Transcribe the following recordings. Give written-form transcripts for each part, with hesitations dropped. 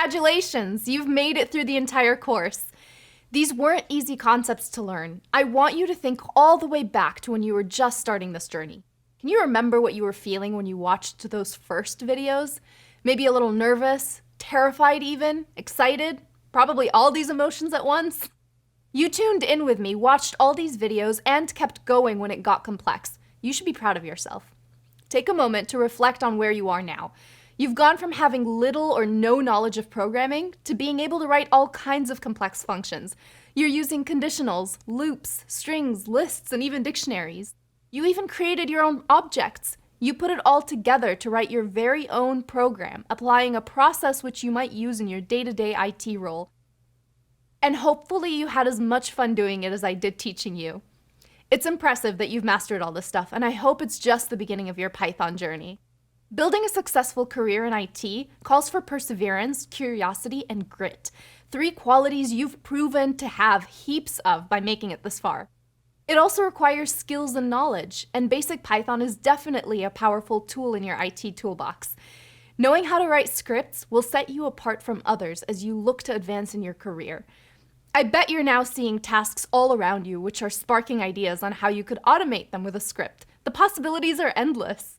Congratulations, you've made it through the entire course. These weren't easy concepts to learn. I want you to think all the way back to when you were just starting this journey. Can you remember what you were feeling when you watched those first videos? Maybe a little nervous, terrified even, excited, probably all these emotions at once? You tuned in with me, watched all these videos, and kept going when it got complex. You should be proud of yourself. Take a moment to reflect on where you are now. You've gone from having little or no knowledge of programming to being able to write all kinds of complex functions. You're using conditionals, loops, strings, lists, and even dictionaries. You even created your own objects. You put it all together to write your very own program, applying a process which you might use in your day-to-day IT role. And hopefully you had as much fun doing it as I did teaching you. It's impressive that you've mastered all this stuff, and I hope it's just the beginning of your Python journey. Building a successful career in IT calls for perseverance, curiosity, and grit. 3 qualities you've proven to have heaps of by making it this far. It also requires skills and knowledge, and basic Python is definitely a powerful tool in your IT toolbox. Knowing how to write scripts will set you apart from others as you look to advance in your career. I bet you're now seeing tasks all around you which are sparking ideas on how you could automate them with a script. The possibilities are endless.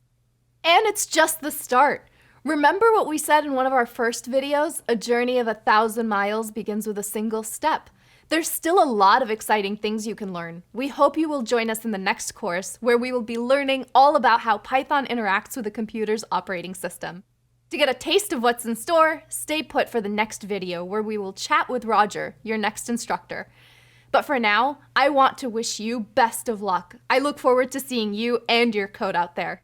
And it's just the start. Remember what we said in one of our first videos? A journey of 1,000 miles begins with a single step. There's still a lot of exciting things you can learn. We hope you will join us in the next course, where we will be learning all about how Python interacts with a computer's operating system. To get a taste of what's in store, stay put for the next video, where we will chat with Roger, your next instructor. But for now, I want to wish you best of luck. I look forward to seeing you and your code out there.